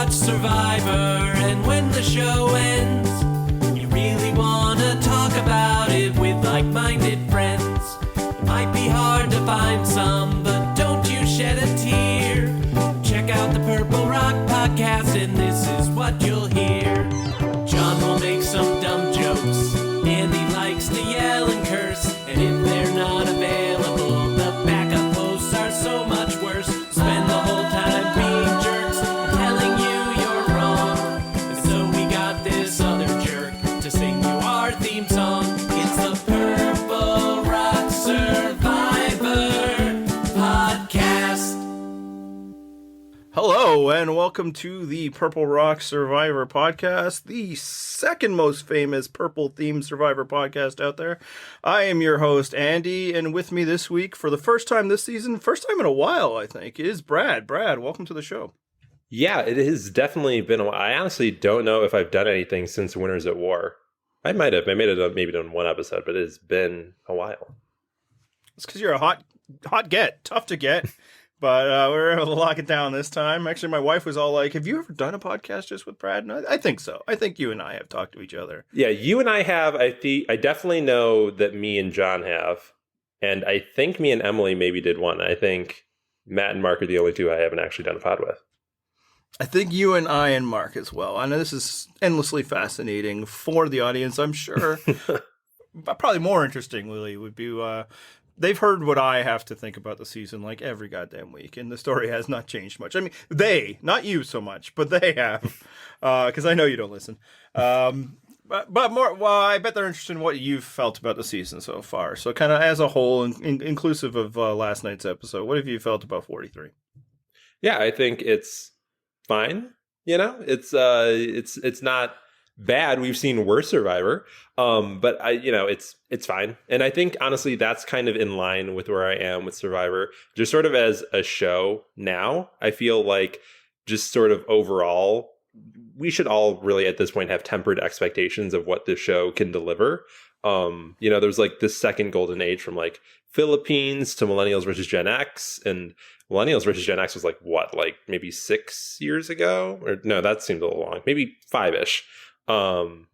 watch Survivor, and when the show ends, you really want to talk about it with like-minded friends. It might be hard to find some, but don't you shed a tear. Check out the Purple Rock Podcast, and this is what you'll hear. John will make some dumb jokes, Andy likes to yell and curse, and if they're not available, the backup hosts are so much worse. Spend the whole time being jerks, telling you you're wrong, and so we got this other jerk to sing you our theme song. It's the Purple Rock Survivor Podcast. Hello, and welcome to the Purple Rock Survivor Podcast, the second most famous purple-themed Survivor podcast out there. I am your host, Andy, and with me this week, for the first time this season, first time in a while, I think, is Brad. Brad, welcome to the show. Yeah, it has definitely been a while. I honestly don't know if I've done anything since Winners at War. I might have. I made it maybe done one episode, but it has been a while. It's because you're a hot get, tough to get. But we were able to lock it down this time. Actually, my wife was all like, have you ever done a podcast just with Brad? And I think so. I think you and I have talked to each other. Yeah, you and I have. I definitely know that me and John have. And I think me and Emily maybe did one. I think Matt and Mark are the only two I haven't actually done a pod with. I think you and I and Mark as well. I know this is endlessly fascinating for the audience, I'm sure. But probably more interestingly would be... they've heard what I have to think about the season like every goddamn week, and the story has not changed much. I mean, they, not you so much, but they have, because I know you don't listen. But more, well, I bet they're interested in what you've felt about the season so far. So kind of as a whole, inclusive of last night's episode, what have you felt about 43? Yeah, I think it's fine. You know, it's not bad. We've seen worse Survivor, but it's fine. And I think honestly that's kind of in line with where I am with Survivor, just sort of as a show now. I feel like just sort of overall we should all really at this point have tempered expectations of what the show can deliver. There's like this second golden age from like Philippines to Millennials versus Gen X, and Millennials versus Gen X was like what, like maybe 6 years ago, or no, that seemed a little long, maybe 5-ish. 5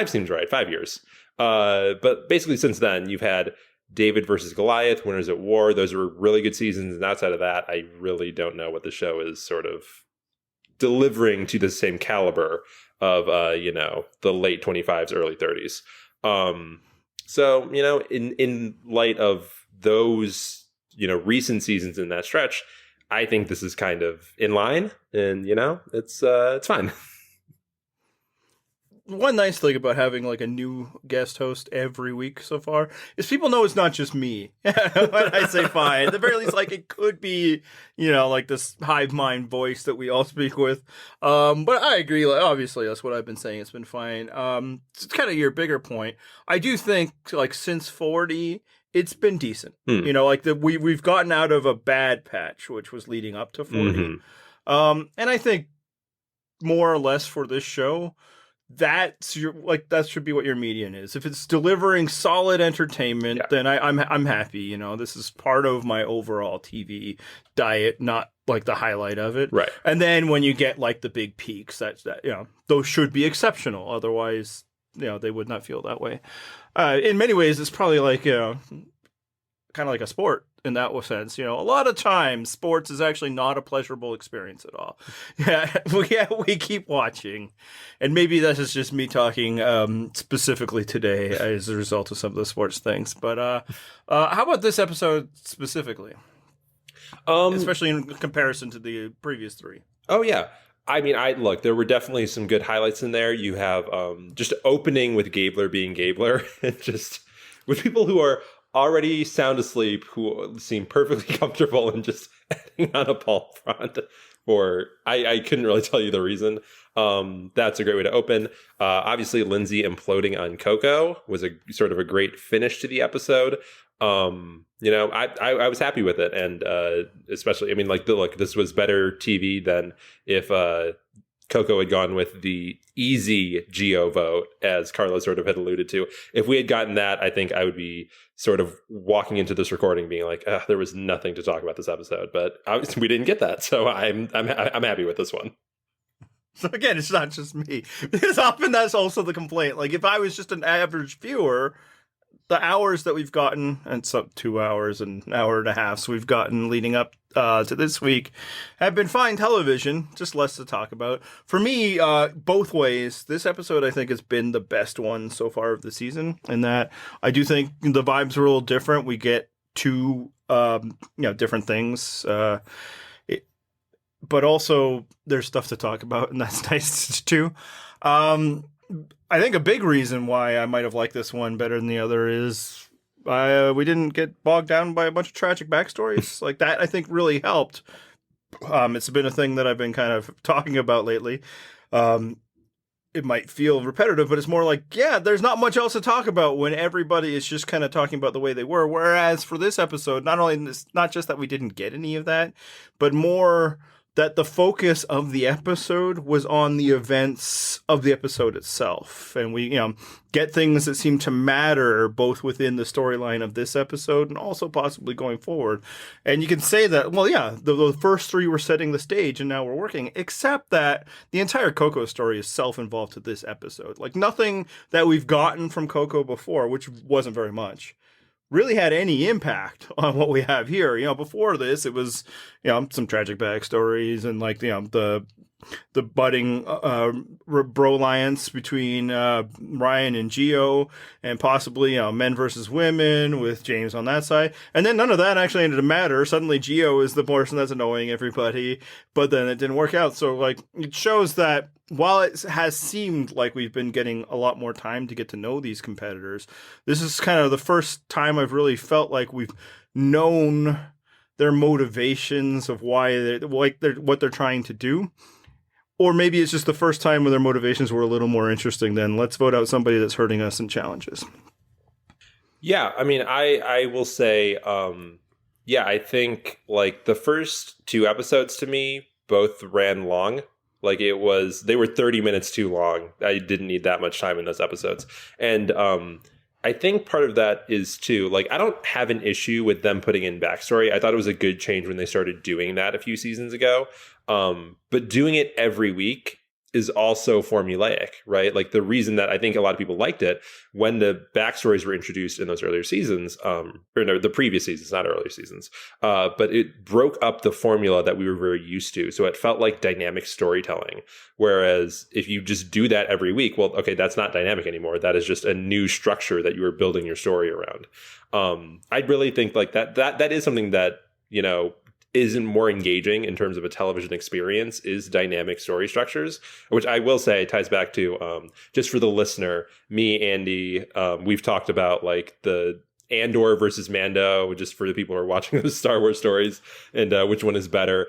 seems right, 5 years. But basically since then, you've had David versus Goliath, Winners at War. Those were really good seasons. And outside of that, I really don't know what the show is sort of delivering to the same caliber of, the late 25s, early 30s. So, in light of those, recent seasons in that stretch, I think this is kind of in line, and, it's fine. One nice thing about having like a new guest host every week so far is people know it's not just me. When I say fine, at the very least, like it could be, like this hive mind voice that we all speak with. But I agree. Like, obviously, that's what I've been saying. It's been fine. It's kind of your bigger point. I do think like since 40, it's been decent. We've gotten out of a bad patch, which was leading up to 40. Mm-hmm. And I think more or less for this show, that should be what your median is. If it's delivering solid entertainment, then I'm happy. This is part of my overall TV diet, not like the highlight of it. Right. And then when you get like the big peaks, that those should be exceptional. Otherwise, they would not feel that way. In many ways, it's probably like kind of like a sport in that sense. A lot of times sports is actually not a pleasurable experience at all. We keep watching, and maybe this is just me talking specifically today as a result of some of the sports things. But how about this episode specifically, especially in comparison to the previous 3? Oh yeah, I mean, there were definitely some good highlights in there. You have just opening with Gabler being Gabler, and just with people who are already sound asleep, who seem perfectly comfortable and just adding on a Paul frond for, I couldn't really tell you the reason. That's a great way to open. Obviously, Lindsay imploding on Coco was a sort of a great finish to the episode. I was happy with it. And especially, I mean, this was better TV than if Coco had gone with the easy Geo vote, as Carla sort of had alluded to. If we had gotten that, I think I would be sort of walking into this recording being like, there was nothing to talk about this episode. But obviously we didn't get that, so I'm happy with this one. So again, it's not just me. Because often that's also the complaint. Like if I was just an average viewer, the hours that we've gotten, and it's up 2 hours and an hour and a half, so we've gotten leading up to this week, have been fine television, just less to talk about. For me, both ways, this episode I think has been the best one so far of the season, in that I do think the vibes are a little different. We get two different things. But also there's stuff to talk about, and that's nice too. I think a big reason why I might have liked this one better than the other is we didn't get bogged down by a bunch of tragic backstories. Like that, I think really helped. It's been a thing that I've been kind of talking about lately. It might feel repetitive, but it's more like, yeah, there's not much else to talk about when everybody is just kind of talking about the way they were. Whereas for this episode, not just that we didn't get any of that, but more that the focus of the episode was on the events of the episode itself. And we, get things that seem to matter both within the storyline of this episode and also possibly going forward. And you can say that, well, yeah, the first three were setting the stage and now we're working, except that the entire Coco story is self-involved to this episode. Like nothing that we've gotten from Coco before, which wasn't very much, really had any impact on what we have here. Before this, it was, some tragic backstories and like, the budding bro-alliance between Ryan and Gio, and possibly men versus women with James on that side. And then none of that actually ended to matter. Suddenly Gio is the person that's annoying everybody, but then it didn't work out. So like it shows that while it has seemed like we've been getting a lot more time to get to know these competitors, this is kind of the first time I've really felt like we've known their motivations of why what they're trying to do. Or maybe it's just the first time when their motivations were a little more interesting than let's vote out somebody that's hurting us in challenges. Yeah, I mean, I will say, I think like the first two episodes to me both ran long. Like they were 30 minutes too long. I didn't need that much time in those episodes. And I think part of that is too, like, I don't have an issue with them putting in backstory. I thought it was a good change when they started doing that a few seasons ago. But doing it every week is also formulaic, right? Like the reason that I think a lot of people liked it when the backstories were introduced in those earlier seasons, the previous seasons, not earlier seasons, but it broke up the formula that we were very used to. So it felt like dynamic storytelling. Whereas if you just do that every week, well, okay, that's not dynamic anymore. That is just a new structure that you are building your story around. I really think like that is something that, isn't more engaging in terms of a television experience is dynamic story structures, which I will say ties back to, just for the listener, me, Andy, we've talked about like the Andor versus Mando, just for the people who are watching those Star Wars stories, and which one is better.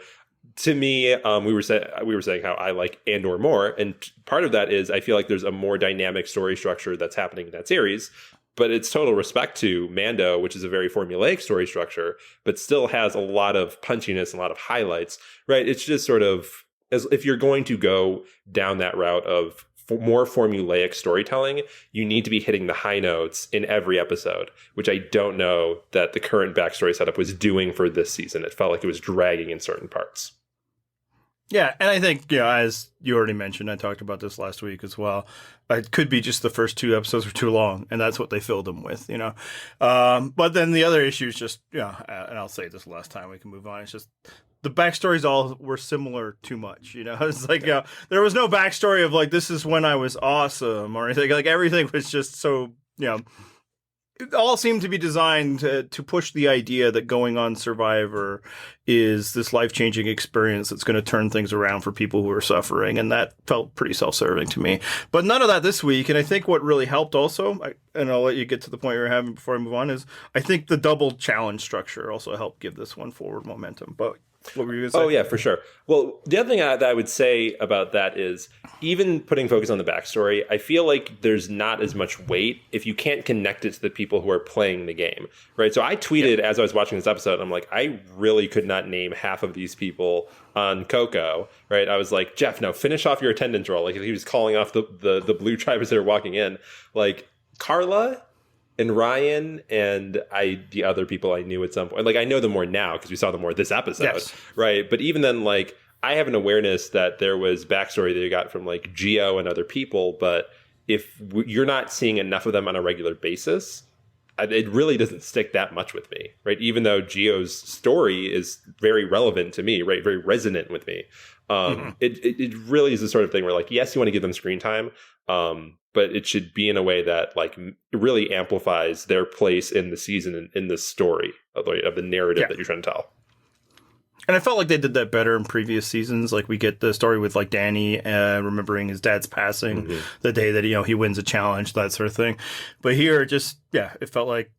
To me, we were saying how I like Andor more, and part of that is I feel like there's a more dynamic story structure that's happening in that series. But it's total respect to Mando, which is a very formulaic story structure, but still has a lot of punchiness and a lot of highlights, right? It's just sort of, as if you're going to go down that route of more formulaic storytelling, you need to be hitting the high notes in every episode, which I don't know that the current backstory setup was doing for this season. It felt like it was dragging in certain parts. Yeah, and I think, as you already mentioned, I talked about this last week as well. It could be just the first two episodes were too long, and that's what they filled them with, But then the other issue is just, and I'll say this last time we can move on, it's just the backstories all were similar too much, It's like, there was no backstory of like, this is when I was awesome or anything. Like everything was just so, it all seemed to be designed to push the idea that going on Survivor is this life-changing experience that's going to turn things around for people who are suffering. And that felt pretty self-serving to me. But none of that this week. And I think what really helped also, and I'll let you get to the point you're having before I move on, is I think the double challenge structure also helped give this one forward momentum. But what were you going to say? Oh, yeah, for sure. Well, the other thing that I would say about that is even putting focus on the backstory, I feel like there's not as much weight if you can't connect it to the people who are playing the game, right? So I tweeted as I was watching this episode, I'm like, I really could not name half of these people on Coco, right? I was like, Jeff, no, finish off your attendance roll. Like he was calling off the blue tribers that are walking in. Like Carla and Ryan and the other people I knew at some point, like I know them more now because we saw them more this episode, yes. Right? But even then, like I have an awareness that there was backstory that you got from like Gio and other people, but if you're not seeing enough of them on a regular basis, it really doesn't stick that much with me, right? Even though Gio's story is very relevant to me, right? Very resonant with me. It really is the sort of thing where like, yes, you want to give them screen time, but it should be in a way that like really amplifies their place in the season and in the story of the narrative that you're trying to tell. And I felt like they did that better in previous seasons. Like we get the story with like Danny remembering his dad's passing the day that he wins a challenge, that sort of thing. But here, just it felt like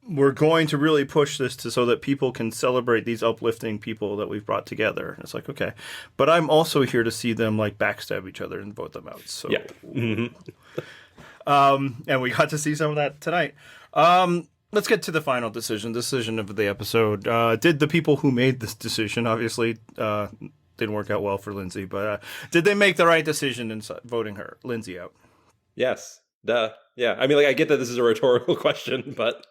we're going to really push this so that people can celebrate these uplifting people that we've brought together. And it's like, okay, but I'm also here to see them like backstab each other and vote them out. So and we got to see some of that tonight. Let's get to the final decision of the episode. Did the people who made this decision, obviously, didn't work out well for Lindsay, but did they make the right decision in voting Lindsay out? Yes. Duh. Yeah. I mean, like, I get that this is a rhetorical question, but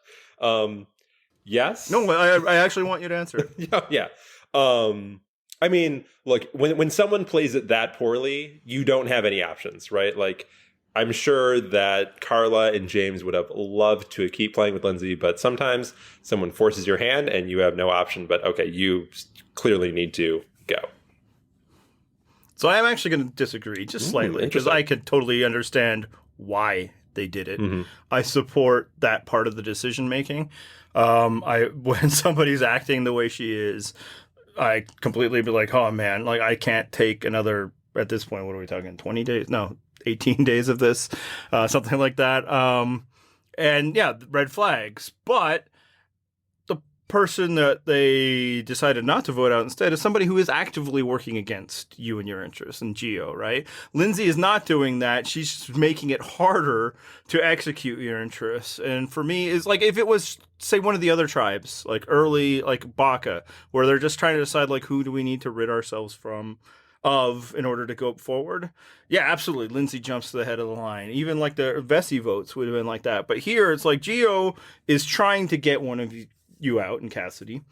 yes. No, I actually want you to answer it. Yeah. I mean, look, when someone plays it that poorly, you don't have any options, right? Like, I'm sure that Carla and James would have loved to keep playing with Lindsay, but sometimes someone forces your hand and you have no option, but okay, you clearly need to go. So I'm actually going to disagree just slightly because I could totally understand why they did it. I support that part of the decision making. When somebody's acting the way she is, I completely be like, oh man, like I can't take another, at this point, what are we talking, 20 days? No, 18 days of this, something like that. And yeah, red flags. But the person that they decided not to vote out instead is somebody who is actively working against you and your interests, and Gio, right? Lindsay is not doing that. She's just making it harder to execute your interests. And for me, is like if it was, say, one of the other tribes, like early, like Baka, where they're just trying to decide like who do we need to rid ourselves in order to go forward. Yeah, absolutely. Lindsay jumps to the head of the line. Even like the Vesi votes would have been like that. But here it's like Gio is trying to get one of you out in Cassidy.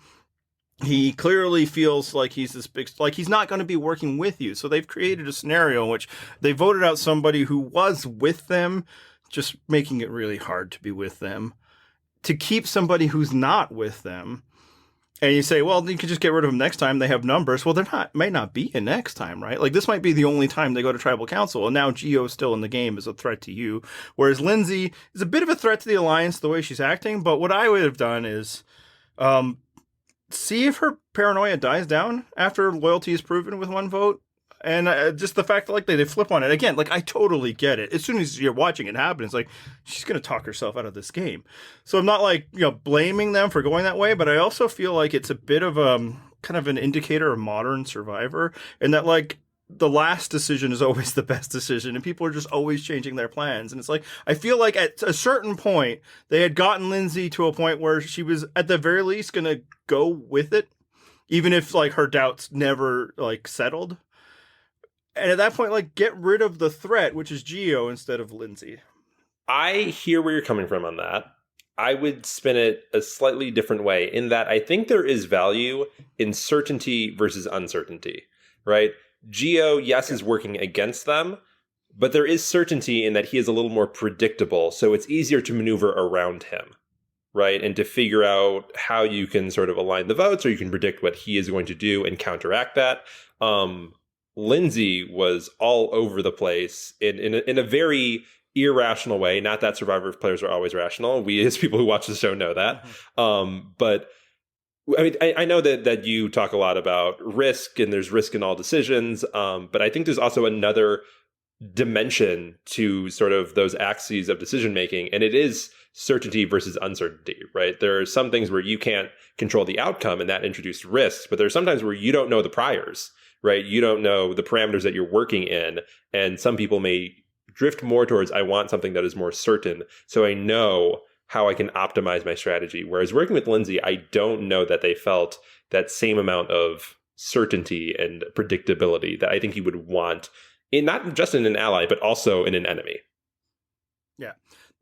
He clearly feels like he's this big, like he's not going to be working with you. So they've created a scenario in which they voted out somebody who was with them, just making it really hard to be with them, to keep somebody who's not with them. And you say, well, you could just get rid of them next time. They have numbers. Well, might not be a next time, right? Like this might be the only time they go to tribal council. And now Gio's still in the game as a threat to you. Whereas Lindsay is a bit of a threat to the alliance, the way she's acting. But what I would have done is see if her paranoia dies down after loyalty is proven with one vote. And just the fact that like they flip on it again, like I totally get it. As soon as you're watching it happen, it's like she's gonna talk herself out of this game. So I'm not like blaming them for going that way, but I also feel like it's a bit of kind of an indicator of modern Survivor, and that like the last decision is always the best decision, and people are just always changing their plans. And it's like I feel like at a certain point they had gotten Lindsay to a point where she was at the very least gonna go with it, even if like her doubts never like settled. And at that point, like, get rid of the threat, which is Gio, instead of Lindsay. I hear where you're coming from on that. I would spin it a slightly different way in that I think there is value in certainty versus uncertainty, right? Gio, yes, is working against them, but there is certainty in that he is a little more predictable, so it's easier to maneuver around him, right? And to figure out how you can sort of align the votes, or you can predict what he is going to do and counteract that. Lindsay was all over the place in a very irrational way. Not that Survivor players are always rational. We, as people who watch the show, know that. But I mean, I know that you talk a lot about risk, and there's risk in all decisions. But I think there's also another dimension to sort of those axes of decision making, and it is certainty versus uncertainty, right? There are some things where you can't control the outcome, and that introduced risks. But there's sometimes where you don't know the priors. Right? You don't know the parameters that you're working in. And some people may drift more towards, I want something that is more certain, so I know how I can optimize my strategy. Whereas working with Lindsay, I don't know that they felt that same amount of certainty and predictability that I think you would want in not just in an ally, but also in an enemy. Yeah.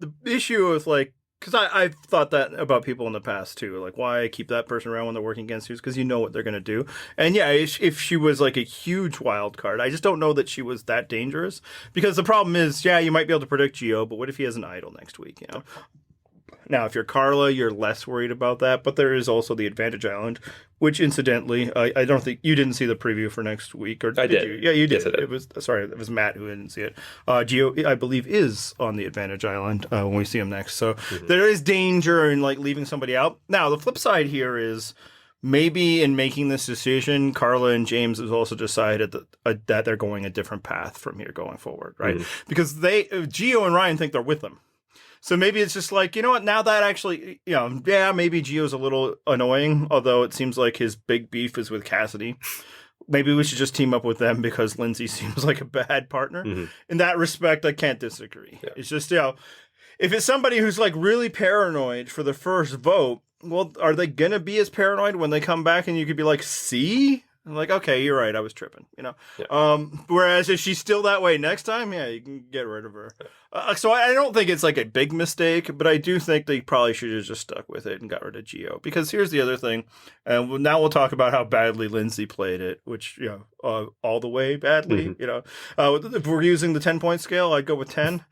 The issue with like Because I've thought that about people in the past too. Like, why keep that person around when they're working against you? Because you know what they're going to do. And yeah, if she was like a huge wild card, I just don't know that she was that dangerous. Because the problem is, yeah, you might be able to predict Gio, but what if he has an idol next week? You know. Now, if you're Carla, you're less worried about that. But there is also the Advantage Island, which incidentally, I don't think you didn't see the preview for next week, or did you? Yeah, you did. Yes, I did. It was Matt who didn't see it. Gio, I believe, is on the Advantage Island when we see him next. So there is danger in like leaving somebody out. Now, the flip side here is maybe in making this decision, Carla and James has also decided that they're going a different path from here going forward, right? Because Gio and Ryan think they're with them. So maybe it's just like, you know what, now that actually, you know, yeah, maybe Gio's a little annoying, although it seems like his big beef is with Cassidy. Maybe we should just team up with them because Lindsay seems like a bad partner. In that respect, I can't disagree. Yeah. It's just, you know, if it's somebody who's like really paranoid for the first vote, well, are they going to be as paranoid when they come back and you could be like, see? I'm like, okay, you're right. I was tripping, you know. Yeah. Whereas if she's still that way next time, yeah, you can get rid of her. So I don't think it's like a big mistake, but I do think they probably should have just stuck with it and got rid of Gio. Because here's the other thing, and now we'll talk about how badly Lindsay played it, which, you know, all the way badly. You know, if we're using the 10-point scale, I'd go with 10.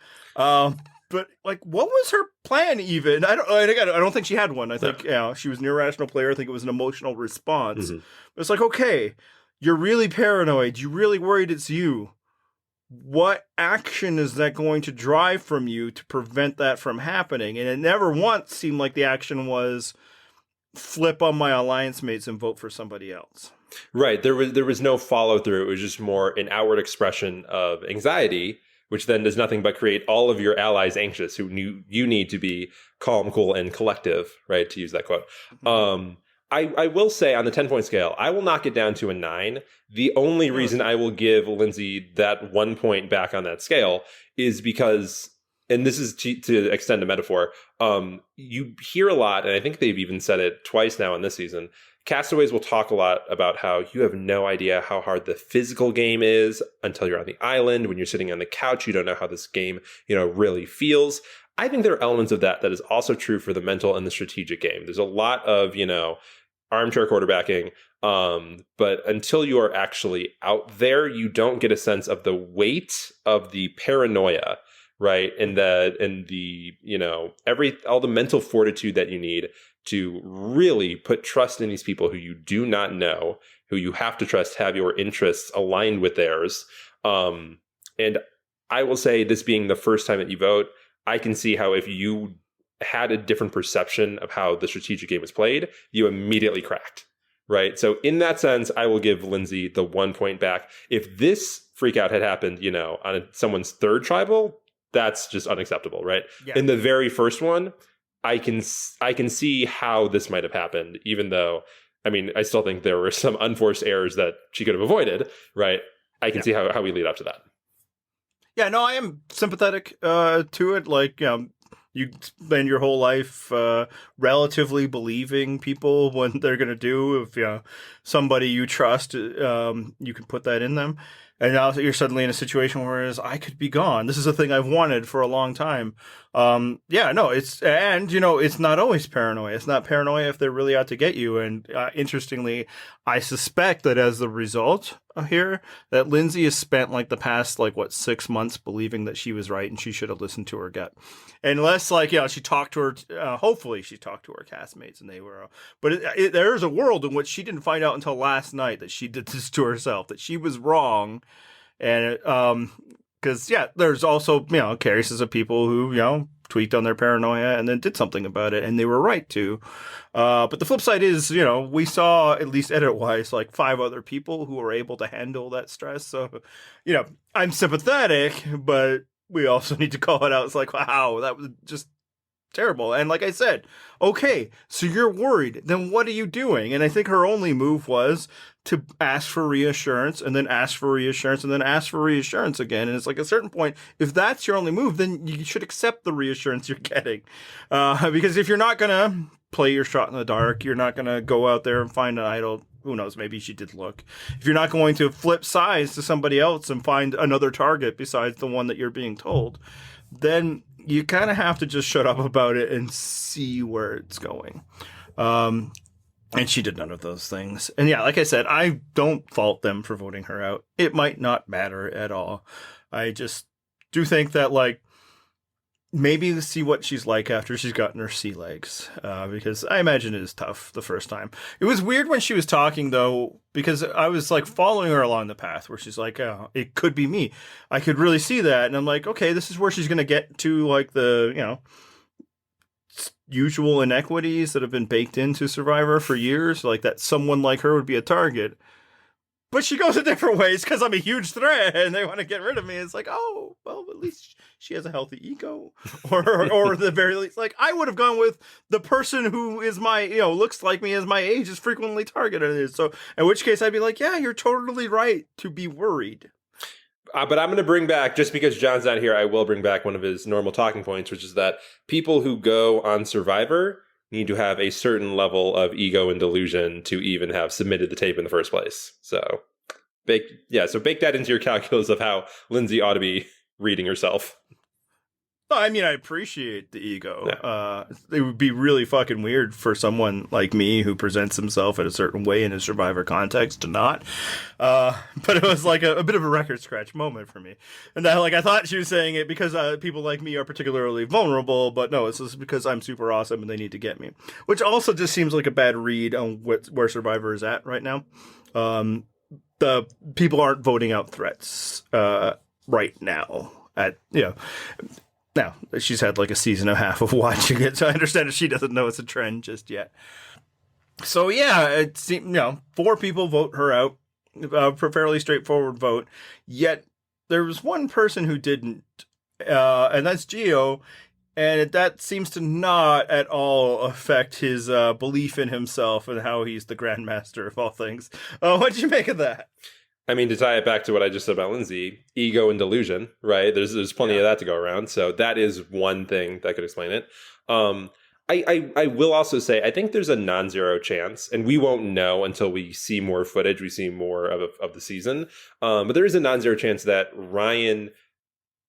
But like, what was her plan? Even I don't think she had one. I think she was an irrational player. I think it was an emotional response. But it's like, okay, you're really paranoid. You really worried it's you. What action is that going to drive from you to prevent that from happening? And it never once seemed like the action was flip on my alliance mates and vote for somebody else. Right. There was no follow through. It was just more an outward expression of anxiety, which then does nothing but create all of your allies anxious, who you need to be calm, cool, and collective, right, to use that quote. I will say on the 10-point scale, I will knock it down to a 9. The only reason I will give Lindsay that 1 point back on that scale is because, and this is to extend a metaphor, you hear a lot, and I think they've even said it twice now in this season, castaways will talk a lot about how you have no idea how hard the physical game is until you're on the island. When you're sitting on the couch, you don't know how this game, really feels. I think there are elements of that is also true for the mental and the strategic game. There's a lot of, armchair quarterbacking, but until you are actually out there, you don't get a sense of the weight of the paranoia, right? And all the mental fortitude that you need to really put trust in these people who you do not know, who you have to trust have your interests aligned with theirs. And I will say, this being the first time that you vote, I can see how if you had a different perception of how the strategic game was played, you immediately cracked, right? So in that sense, I will give Lindsay the 1 point back. If this freak out had happened, on someone's third tribal, that's just unacceptable, right? Yeah. In the very first one, I can see how this might have happened, even though, I still think there were some unforced errors that she could have avoided, right? I can see how we lead up to that. Yeah, no, I am sympathetic to it. Like, you spend your whole life relatively believing people when they're going to do. If somebody you trust, you can put that in them. And now you're suddenly in a situation where I could be gone. This is a thing I've wanted for a long time. It's not always paranoia. It's not paranoia if they're really out to get you. And interestingly, I suspect that as the result here, that Lindsay has spent like the past 6 months believing that she was right and she should have listened to her gut. Unless she talked to her, hopefully she talked to her castmates and they were, but there is a world in which she didn't find out until last night that she did this to herself, that she was wrong. And, because there's also, cases of people who, tweaked on their paranoia and then did something about it, and they were right to. But the flip side is, we saw, at least edit-wise, 5 other people who were able to handle that stress. So, I'm sympathetic, but we also need to call it out. It's like, wow, that was just terrible. And like I said, okay, so you're worried. Then what are you doing? And I think her only move was to ask for reassurance and then ask for reassurance and then ask for reassurance again. And it's like, at a certain point, if that's your only move, then you should accept the reassurance you're getting. Because if you're not going to play your shot in the dark, you're not going to go out there and find an idol. Who knows? Maybe she did look. If you're not going to flip sides to somebody else and find another target besides the one that you're being told, then you kind of have to just shut up about it and see where it's going. And she did none of those things. And yeah, like I said, I don't fault them for voting her out. It might not matter at all. I just do think that, like, maybe to see what she's like after she's gotten her sea legs, because I imagine it is tough the first time. It was weird when she was talking, though, because I was like following her along the path where she's like, oh, it could be me. I could really see that. And I'm like, okay, this is where she's going to get to, like, the, you know, usual inequities that have been baked into Survivor for years, like that someone like her would be a target. But she goes a different ways because I'm a huge threat and they want to get rid of me. It's like, oh, well, at least she has a healthy ego. Or at the very least, like, I would have gone with the person who is my, you know, looks like me as my age is frequently targeted. So in which case I'd be like, yeah, you're totally right to be worried. But I'm going to bring back, just because John's not here, I will bring back one of his normal talking points, which is that people who go on Survivor need to have a certain level of ego and delusion to even have submitted the tape in the first place. So bake that into your calculus of how Lindsay ought to be reading herself. I mean, I appreciate the ego. Yeah. It would be really fucking weird for someone like me who presents himself in a certain way in a Survivor context to not. But it was like a bit of a record scratch moment for me. And I thought she was saying it because people like me are particularly vulnerable, but no, it's just because I'm super awesome and they need to get me. Which also just seems like a bad read on where Survivor is at right now. The people aren't voting out threats right now. Now, she's had like a season and a half of watching it, so I understand that she doesn't know it's a trend just yet. So yeah, it seemed, 4 people vote her out, for a fairly straightforward vote. Yet there was one person who didn't, and that's Gio, and that seems to not at all affect his belief in himself and how he's the grandmaster of all things. What did you make of that? I mean, to tie it back to what I just said about Lindsay, ego and delusion, right? There's plenty of that to go around. So that is one thing that could explain it. I will also say, I think there's a non-zero chance, and we won't know until we see more footage, we see more of the season. But there is a non-zero chance that Ryan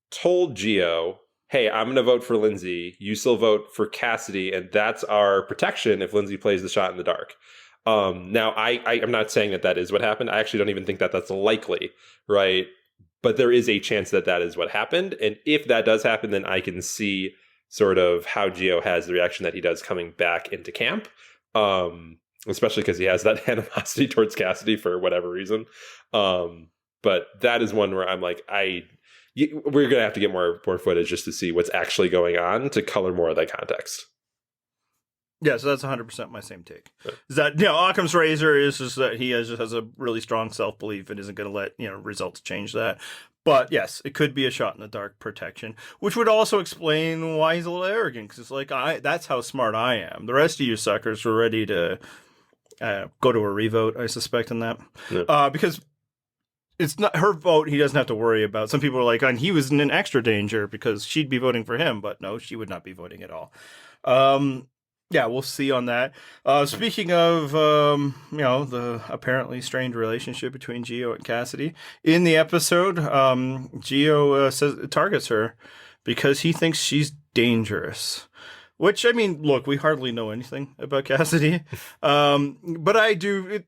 told Gio, hey, I'm going to vote for Lindsay. You still vote for Cassidy, and that's our protection if Lindsay plays the shot in the dark. Now, I'm not saying that is what happened. I actually don't even think that that's likely, right? But there is a chance that is what happened. And if that does happen, then I can see sort of how Gio has the reaction that he does coming back into camp, especially because he has that animosity towards Cassidy for whatever reason. But that is one where I'm like, we're going to have to get more footage just to see what's actually going on to color more of that context. Yeah, so that's 100% my same take. Is that, Occam's razor is just that he has a really strong self-belief and isn't going to let, results change that. But yes, it could be a shot in the dark protection, which would also explain why he's a little arrogant. Because it's like, that's how smart I am. The rest of you suckers were ready to go to a revote, I suspect, in that. Yeah. Because it's not her vote he doesn't have to worry about. Some people are like, and he was in extra danger because she'd be voting for him. But no, she would not be voting at all. Yeah, we'll see on that. Speaking of, the apparently strained relationship between Gio and Cassidy, in the episode, Gio targets her because he thinks she's dangerous. Which, I mean, look, we hardly know anything about Cassidy, but I do.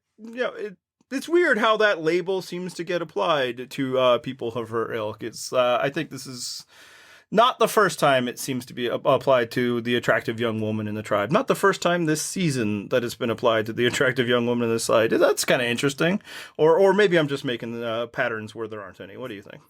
It's weird how that label seems to get applied to people of her ilk. I think this is not the first time it seems to be applied to the attractive young woman in the tribe. Not the first time this season that it's been applied to the attractive young woman in the side. That's kind of interesting. Or maybe I'm just making patterns where there aren't any. What do you think?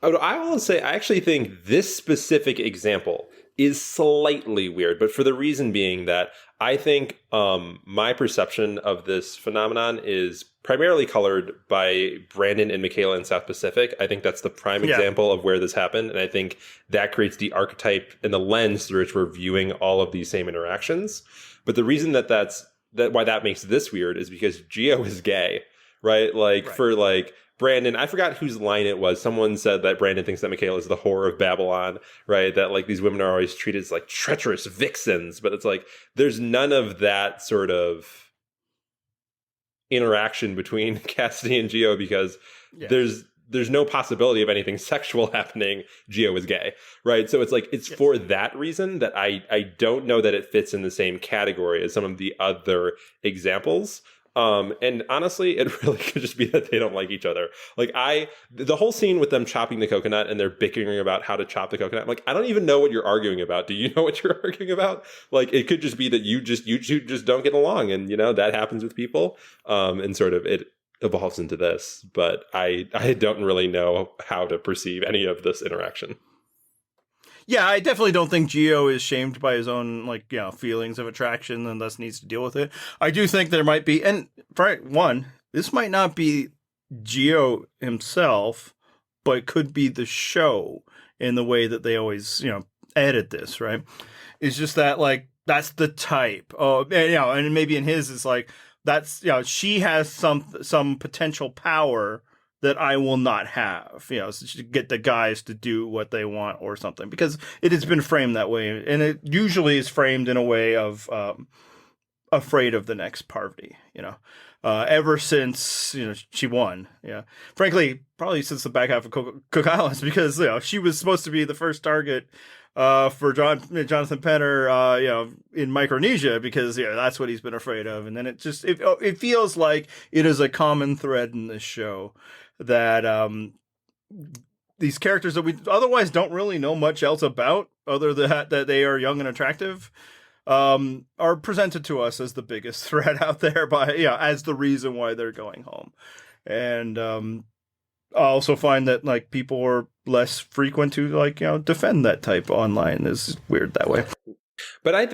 I will say, I actually think this specific example is slightly weird, but for the reason being that I think my perception of this phenomenon is primarily colored by Brandon and Michaela in South Pacific. I think that's the prime example of where this happened, and I think that creates the archetype and the lens through which we're viewing all of these same interactions. But the reason why that makes this weird is because Gio is gay, right? For Brandon, I forgot whose line it was. Someone said that Brandon thinks that Michaela is the whore of Babylon, right? That these women are always treated as treacherous vixens, but it's there's none of that sort of interaction between Cassidy and Gio because there's no possibility of anything sexual happening, Gio is gay, right? So it's like, it's for that reason that I don't know that it fits in the same category as some of the other examples. And honestly, it really could just be that they don't like each other. Like the whole scene with them chopping the coconut and they're bickering about how to chop the coconut. Like, I don't even know what you're arguing about. Do you know what you're arguing about? Like, it could just be that you two just don't get along, and that happens with people. And sort of it evolves into this, but I don't really know how to perceive any of this interaction. Yeah, I definitely don't think Gio is shamed by his own feelings of attraction and thus needs to deal with it. I do think there might be, and for one, this might not be Gio himself, but it could be the show in the way that they always edit this, right? It's just that that's the type. Oh, and maybe in his it's like that's she has some potential power that I will not have, so to get the guys to do what they want or something, because it has been framed that way. And it usually is framed in a way of afraid of the next Parvati, ever since, she won. Yeah. Frankly, probably since the back half of Cook Islands, because, she was supposed to be the first target for Jonathan Penner, in Micronesia, because that's what he's been afraid of. And then it feels like it is a common thread in this show that these characters that we otherwise don't really know much else about, other than that they are young and attractive, are presented to us as the biggest threat out there as the reason why they're going home. And I also find that people are less frequent to defend that type online. Is weird that way. But I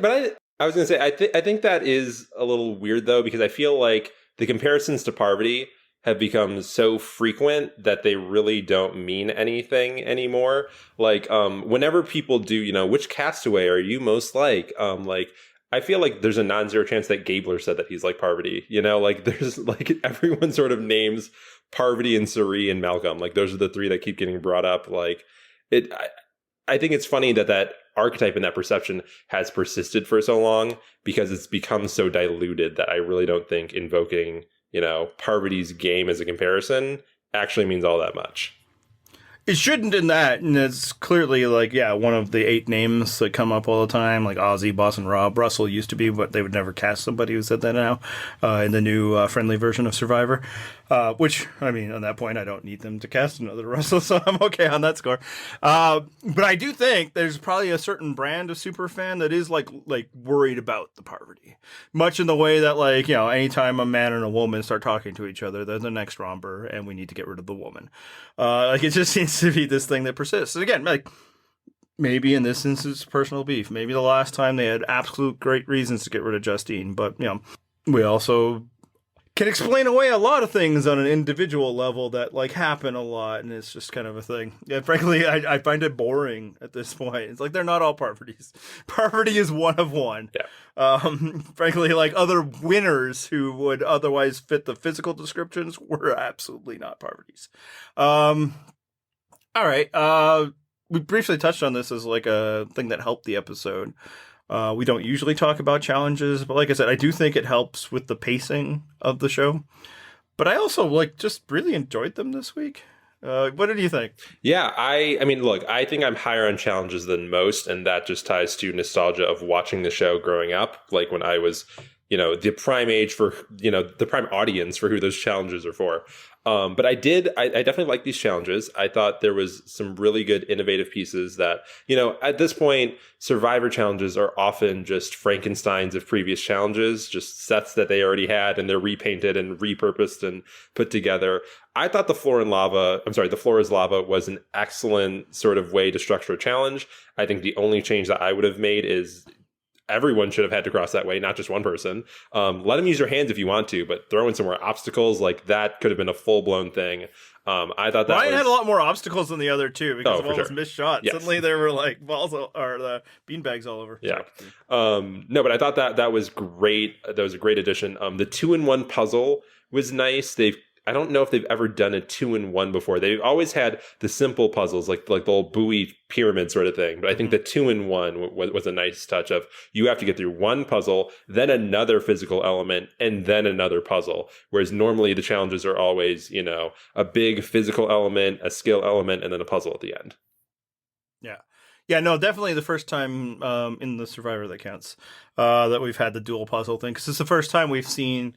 was gonna say I think that is a little weird though, because I feel like the comparisons to Parvati have become so frequent that they really don't mean anything anymore. Whenever people do, which castaway are you most like? I feel like there's a non-zero chance that Gabler said that he's like Parvati. There's everyone sort of names Parvati and Suri and Malcolm. Those are the three that keep getting brought up. I think it's funny that archetype and that perception has persisted for so long, because it's become so diluted that I really don't think invoking Parvati's game as a comparison actually means all that much. It shouldn't in that, and it's clearly one of the 8 names that come up all the time, like Ozzy, Boss, and Rob. Russell used to be, but they would never cast somebody who said that now in the new friendly version of Survivor. Which, I mean, on that point, I don't need them to cast another Russell, so I'm okay on that score. But I do think there's probably a certain brand of superfan that is worried about the Parvati, much in the way that anytime a man and a woman start talking to each other, they're the next romper, and we need to get rid of the woman. It just seems to be this thing that persists. And again, maybe in this instance, personal beef. Maybe the last time they had absolute great reasons to get rid of Justine, but we also can explain away a lot of things on an individual level that happen a lot, and it's just kind of a thing. Yeah, frankly, I find it boring at this point. It's they're not all Parvatis. Parvati is one of one. Yeah. Frankly, other winners who would otherwise fit the physical descriptions were absolutely not Parvatis. All right. We briefly touched on this as a thing that helped the episode. We don't usually talk about challenges, but like I said, I do think it helps with the pacing of the show. But I also just really enjoyed them this week. What did you think? Yeah, I mean, look, I think I'm higher on challenges than most, and that just ties to nostalgia of watching the show growing up, when I was, the prime age for, the prime audience for who those challenges are for. But I definitely like these challenges. I thought there was some really good innovative pieces that, at this point, Survivor challenges are often just Frankensteins of previous challenges, just sets that they already had, and they're repainted and repurposed and put together. I thought the floor is lava was an excellent sort of way to structure a challenge. I think the only change that I would have made is everyone should have had to cross that way, not just one person. Let them use their hands if you want to, but throwing some more obstacles that could have been a full-blown thing. I thought that Ryan had a lot more obstacles than the other two because of all those missed shots. Yes. Suddenly there were balls or the beanbags all over. Yeah. No, but I thought that was great. That was a great addition. The 2-in-1 puzzle was nice. I don't know if they've ever done a 2-in-1 before. They've always had the simple puzzles, like the old buoy pyramid sort of thing. But I think the 2-in-1 was a nice touch of you have to get through one puzzle, then another physical element, and then another puzzle. Whereas normally the challenges are always, a big physical element, a skill element, and then a puzzle at the end. Yeah. Yeah, no, definitely the first time in the Survivor that counts that we've had the dual puzzle thing. Because it's the first time we've seen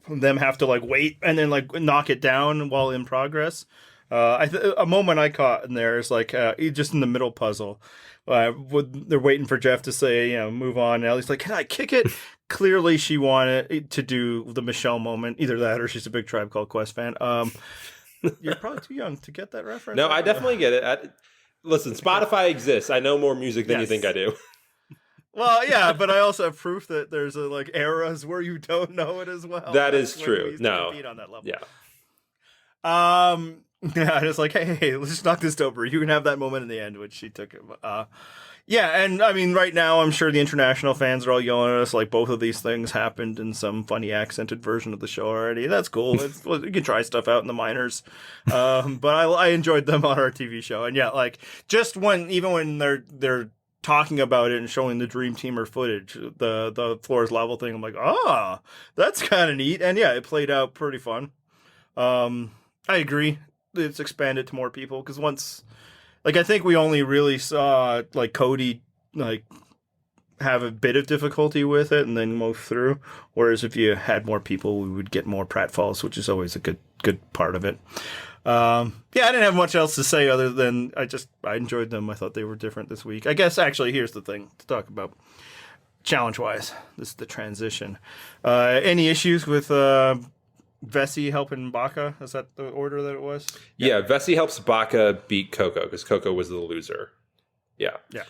them have to wait and then knock it down while in progress. A moment I caught in there is just in the middle puzzle. They're waiting for Jeff to say, move on. And Ellie's like, can I kick it? Clearly she wanted to do the Michelle moment. Either that or she's a big Tribe Called Quest fan. You're probably too young to get that reference. No, I definitely get it. Listen, Spotify exists. I know more music than you think I do. Well, yeah, but I also have proof that there's eras where you don't know it as well. That is true. No, on that level. Yeah. Yeah, it's like, hey, let's just knock this over. You can have that moment in the end, which she took. Yeah, and I mean, right now, I'm sure the international fans are all yelling at us like both of these things happened in some funny accented version of the show already. That's cool. You can try stuff out in the minors. But I enjoyed them on our TV show. And yeah, just even when they're talking about it and showing the Dream Teamer footage, the floors level thing, I'm like, that's kind of neat. And yeah, it played out pretty fun. I agree. It's expanded to more people because once, I think we only really saw Cody have a bit of difficulty with it and then move through. Whereas if you had more people, we would get more pratfalls, which is always a good part of it. Yeah, I didn't have much else to say other than I enjoyed them. I thought they were different this week. I guess actually here's the thing to talk about challenge-wise. This is the transition. Any issues with Vesi helping Baka? Is that the order that it was? Yeah, Vesi helps Baka beat Coco because Coco was the loser. Yeah. Yeah.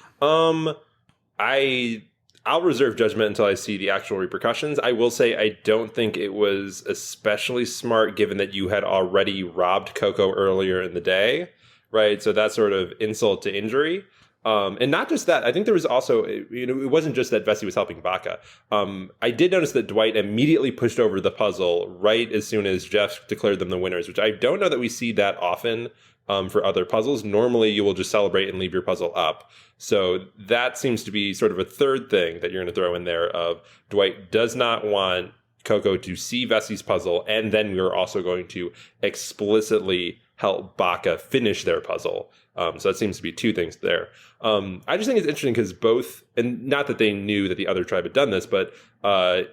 I'll reserve judgment until I see the actual repercussions. I will say I don't think it was especially smart given that you had already robbed Coco earlier in the day, right? So that's sort of insult to injury. And not just that, I think there was also, it wasn't just that Vesi was helping Baka. I did notice that Dwight immediately pushed over the puzzle right as soon as Jeff declared them the winners, which I don't know that we see that often for other puzzles. Normally, you will just celebrate and leave your puzzle up. So that seems to be sort of a third thing that you're going to throw in there of Dwight does not want Coco to see Vesi's puzzle, and then we're also going to explicitly help Baka finish their puzzle. So that seems to be two things there. I just think it's interesting because both, and not that they knew that the other tribe had done this, but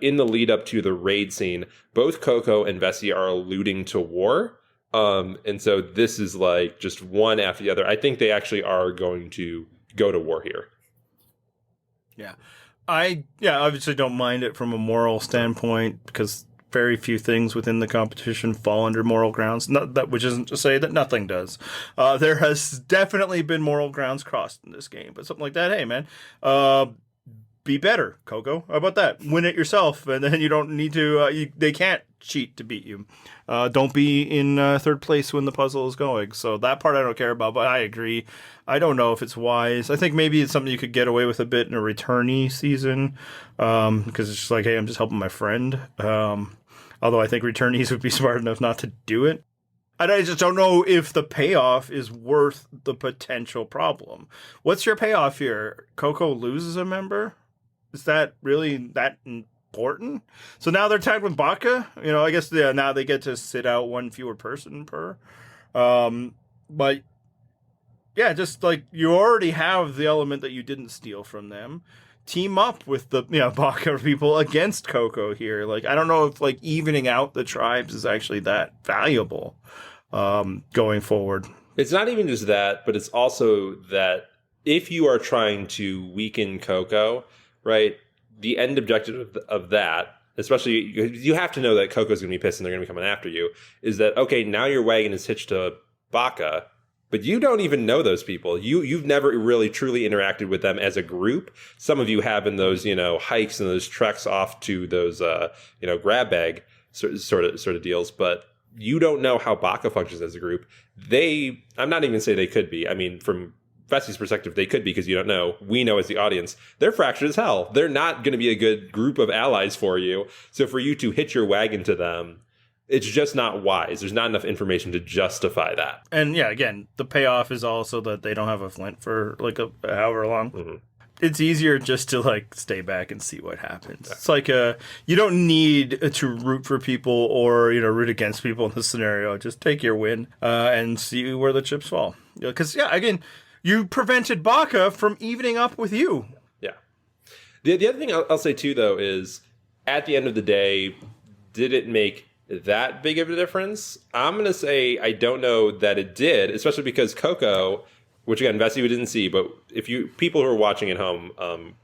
in the lead up to the raid scene, both Coco and Vesi are alluding to war. And so this is just one after the other. I think they actually are going to go to war here. Yeah. I obviously don't mind it from a moral standpoint because very few things within the competition fall under moral grounds. Which isn't to say that nothing does. There has definitely been moral grounds crossed in this game, but something like that, hey man, be better, Coco. How about that? Win it yourself, and then you don't need to. They can't cheat to beat you. Don't be in third place when the puzzle is going. So that part I don't care about, but I agree. I don't know if it's wise. I think maybe it's something you could get away with a bit in a returnee season, because it's just hey, I'm just helping my friend. Although I think returnees would be smart enough not to do it. I just don't know if the payoff is worth the potential problem. What's your payoff here? Coco loses a member? Is that really that important? So now they're tagged with Baka? I guess now they get to sit out one fewer person per. But yeah, just you already have the element that you didn't steal from them. Team up with the Baka people against Coco here. I don't know if evening out the tribes is actually that valuable going forward. It's not even just that, but it's also that if you are trying to weaken Coco, right, the end objective of that, especially you have to know that Coco's going to be pissed and they're going to be coming after you, is that, okay, now your wagon is hitched to Baka, but you don't even know those people. You've never really truly interacted with them as a group. Some of you have in those, hikes and those treks off to those, grab bag sort of deals, but you don't know how Baka functions as a group. I'm not even going to say they could be. I mean, from Vesi's perspective, they could be because you don't know. We know as the audience, they're fractured as hell. They're not going to be a good group of allies for you. So for you to hitch your wagon to them, It's just not wise. There's not enough information to justify that. And yeah, again, the payoff is also that they don't have a flint for like however long. Mm-hmm. It's easier just to like stay back and see what happens. It's like you don't need to root for people or root against people in this scenario. Just take your win and see where the chips fall. Because again, you prevented Baka from evening up with you. Yeah. The other thing I'll say too, though, is at the end of the day, did it make that big of a difference? I'm going to say I don't know that it did, especially because Coco, which again, Vesi we didn't see, but if people who are watching at home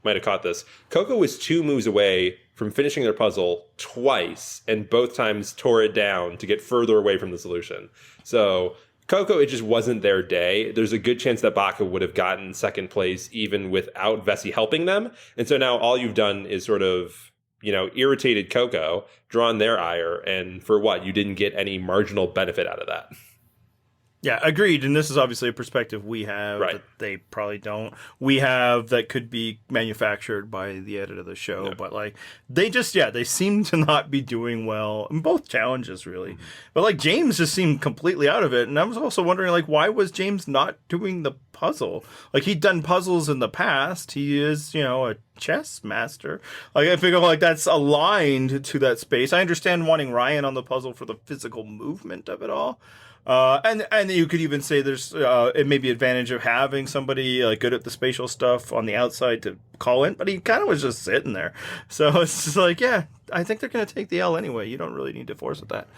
might have caught this, Coco was 2 moves away from finishing their puzzle twice, and both times tore it down to get further away from the solution. So Coco, it just wasn't their day. There's a good chance that Baka would have gotten second place even without Vesi helping them. And so now all you've done is sort of irritated Coco, drawn their ire, and for what? You didn't get any marginal benefit out of that. Yeah, agreed. And this is obviously a perspective we have that they probably don't. We have that could be manufactured by the edit of the show. Yeah. But like they seem to not be doing well in both challenges, really. Mm-hmm. But like James just seemed completely out of it. And I was also wondering, like, why was James not doing the puzzle? Like, he'd done puzzles in the past. He is, a chess master. Like, I figure like that's aligned to that space. I understand wanting Ryan on the puzzle for the physical movement of it all. And you could even say there's it may be advantage of having somebody like good at the spatial stuff on the outside to call in, but he kind of was just sitting there. So it's just like, yeah, I think they're going to take the L anyway. You don't really need to force it that.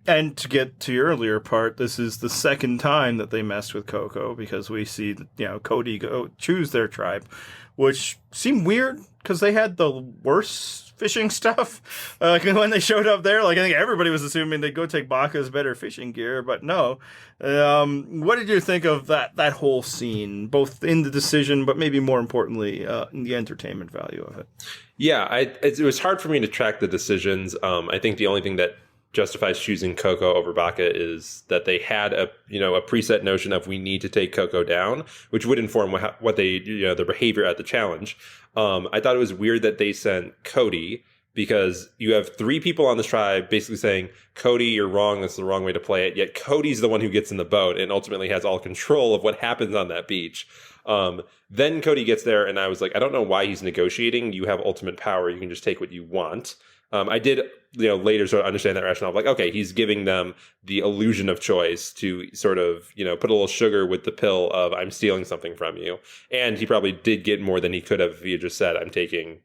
And to get to your earlier part, this is the second time that they messed with Coco because we see Cody go choose their tribe, which seemed weird because they had the worst fishing stuff. When they showed up there, like I think everybody was assuming they'd go take Baka's better fishing gear, but no. What did you think of that whole scene, both in the decision, but maybe more importantly, in the entertainment value of it? Yeah, it was hard for me to track the decisions. I think the only thing that justifies choosing Coco over Baka is that they had a preset notion of we need to take Coco down, which would inform what they their behavior at the challenge. I thought it was weird that they sent Cody because you have 3 people on this tribe basically saying, Cody, you're wrong. That's the wrong way to play it. Yet Cody's the one who gets in the boat and ultimately has all control of what happens on that beach. Then Cody gets there and I was like, I don't know why he's negotiating. You have ultimate power. You can just take what you want. I did, later sort of understand that rationale of like, okay, he's giving them the illusion of choice to sort of, put a little sugar with the pill of I'm stealing something from you. And he probably did get more than he could have if he had just said, I'm taking,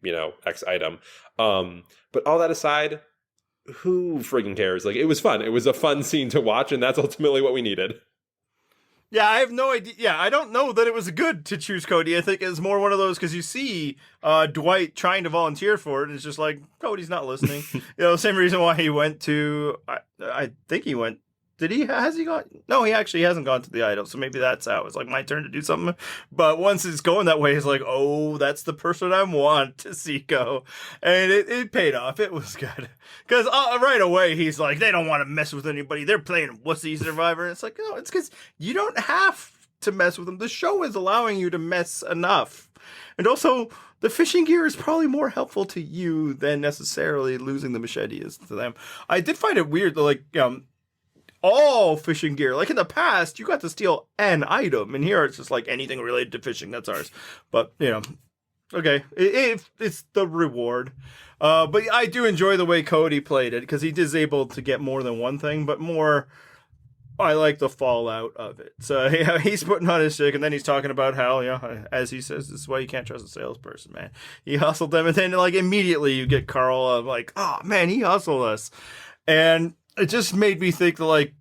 X item. But all that aside, who friggin' cares? Like, it was fun. It was a fun scene to watch, and that's ultimately what we needed. Yeah, I have no idea. Yeah, I don't know that it was good to choose Cody. I think it's more one of those because you see Dwight trying to volunteer for it, and it's just like, Cody's not listening. Same reason why he went to, I think he went, has he gone? No, he actually hasn't gone to the idol, so maybe that's how it's like my turn to do something. But once it's going that way, it's like, oh, that's the person I want to see go. And it paid off. It was good. Because right away, he's like, they don't want to mess with anybody. They're playing Wussy Survivor. And it's like, no, it's because you don't have to mess with them. The show is allowing you to mess enough. And also, the fishing gear is probably more helpful to you than necessarily losing the machete is to them. I did find it weird that, like, all fishing gear, like in the past, you got to steal an item, and here it's just like anything related to fishing, that's ours. But, okay, it's the reward. But I do enjoy the way Cody played it, because he is able to get more than one thing, but more, I like the fallout of it. So he's putting on his stick, and then he's talking about how, as he says, this is why you can't trust a salesperson, man. He hustled them, and then like immediately you get Carl like, oh man, he hustled us. And it just made me think, like,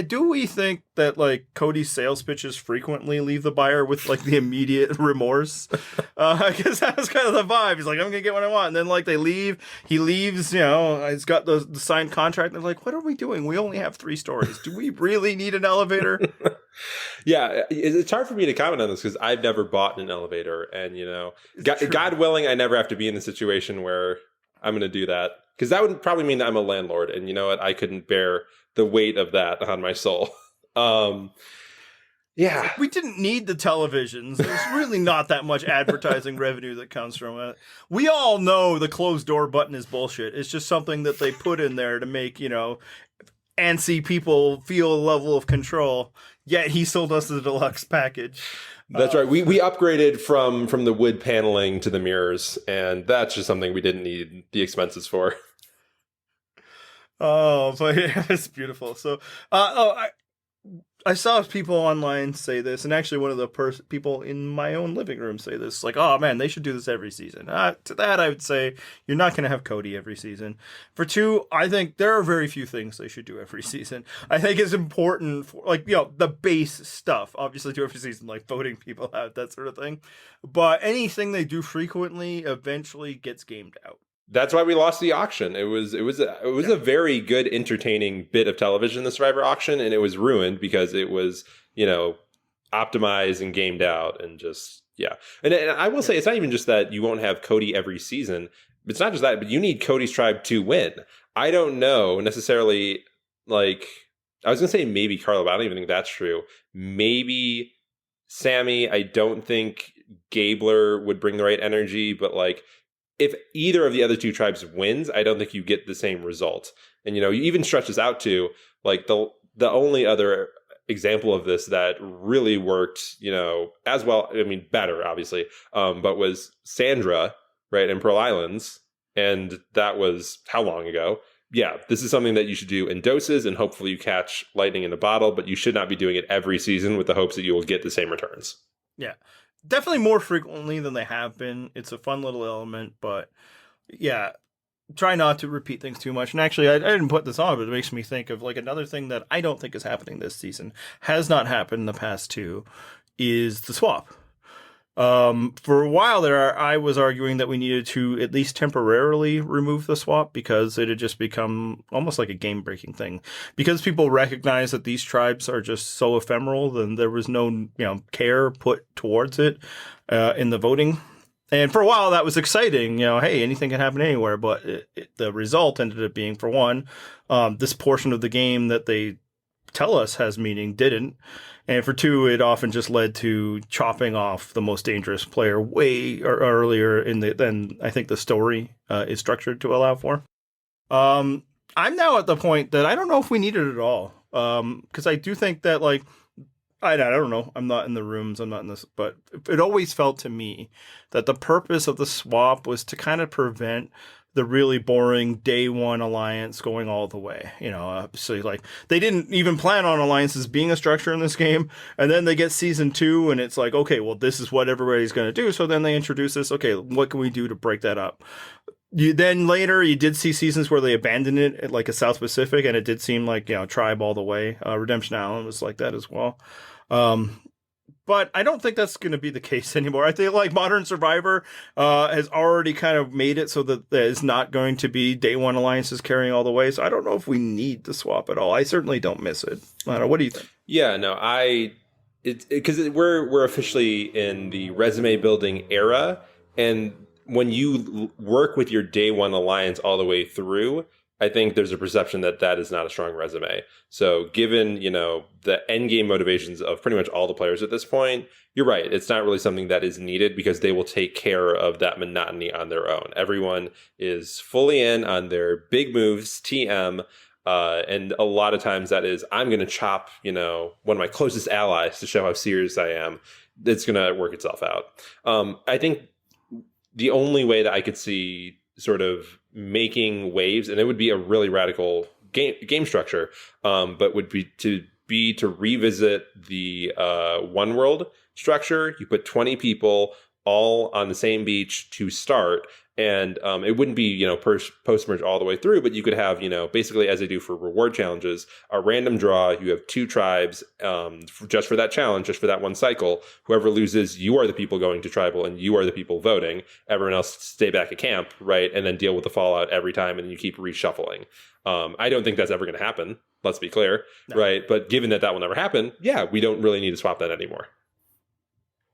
do we think that, like, Cody's sales pitches frequently leave the buyer with, like, the immediate remorse? Because that was kind of the vibe. He's like, I'm going to get what I want. And then, like, they leave. He leaves, he's got the signed contract. And they're like, what are we doing? We only have 3 stories. Do we really need an elevator? Yeah, it's hard for me to comment on this because I've never bought an elevator. And, God willing, I never have to be in a situation where I'm going to do that. Because that would probably mean that I'm a landlord, and you know what? I couldn't bear the weight of that on my soul. Yeah. We didn't need the televisions. There's really not that much advertising revenue that comes from it. We all know the closed door button is bullshit. It's just something that they put in there to make, antsy people feel a level of control. Yet he sold us the deluxe package. That's right. We upgraded from the wood paneling to the mirrors, and that's just something we didn't need the expenses for. Oh, but yeah, it's beautiful. So, I saw people online say this, and actually one of the people in my own living room say this, like, oh man, they should do this every season. To that, I would say, you're not going to have Cody every season. For two, I think there are very few things they should do every season. I think it's important for, the base stuff, obviously do every season, like voting people out, that sort of thing. But anything they do frequently eventually gets gamed out. That's why we lost the auction. It was a very good, entertaining bit of television, the Survivor auction, and it was ruined because it was, optimized and gamed out and just, yeah. And I will say, it's not even just that you won't have Cody every season. It's not just that, but you need Cody's tribe to win. I don't know necessarily, I was going to say maybe Carla, but I don't even think that's true. Maybe Sammy. I don't think Gabler would bring the right energy, but if either of the other two tribes wins, I don't think you get the same result. And, you even stretch this out to the only other example of this that really worked, as well, I mean, better, obviously, but was Sandra, right, in Pearl Islands. And that was how long ago? Yeah, this is something that you should do in doses, and hopefully you catch lightning in a bottle, but you should not be doing it every season with the hopes that you will get the same returns. Yeah. Definitely more frequently than they have been. It's a fun little element, but yeah, try not to repeat things too much. And actually, I didn't put this on, but it makes me think of another thing that I don't think is happening this season, has not happened in the past two, is the swap. For a while there, I was arguing that we needed to at least temporarily remove the swap because it had just become almost like a game-breaking thing. Because people recognize that these tribes are just so ephemeral, then there was no care put towards it in the voting. And for a while, that was exciting. Hey, anything can happen anywhere. But the result ended up being, for one, this portion of the game that they tell us has meaning didn't. And for two, it often just led to chopping off the most dangerous player way earlier than I think the story is structured to allow for. I'm now at the point that I don't know if we need it at all. Because I do think that, I don't know. I'm not in the rooms. I'm not in this. But it always felt to me that the purpose of the swap was to kind of prevent the really boring day one alliance going all the way. Obviously, they didn't even plan on alliances being a structure in this game. And then they get season 2 and it's okay, well, this is what everybody's going to do. So then they introduce this. Okay, what can we do to break that up? Then later you did see seasons where they abandoned it at a South Pacific, and it did seem tribe all the way. Redemption Island was like that as well. But I don't think that's going to be the case anymore. I think Modern Survivor has already kind of made it so that there's not going to be day one alliances carrying all the way. So I don't know if we need the swap at all. I certainly don't miss it. I don't know. What do you think? Yeah, no, because we're officially in the resume building era, and when you work with your day one alliance all the way through, I think there's a perception that that is not a strong resume. So given, the end game motivations of pretty much all the players at this point, you're right. It's not really something that is needed because they will take care of that monotony on their own. Everyone is fully in on their big moves, TM, and a lot of times that is, I'm going to chop, one of my closest allies to show how serious I am. It's going to work itself out. I think the only way that I could see sort of making waves, and it would be a really radical game structure, but would be to revisit the one world structure. You put 20 people all on the same beach to start, and it wouldn't be post merge all the way through, but you could have basically, as they do for reward challenges, a random draw. You have 2 tribes just for that challenge, just for that one cycle. Whoever loses, you are the people going to tribal and you are the people voting. Everyone else stay back at camp, right, and then deal with the fallout every time, and then you keep reshuffling. I don't think that's ever going to happen, let's be clear. No. Right, but given that will never happen, yeah, we don't really need to swap that anymore.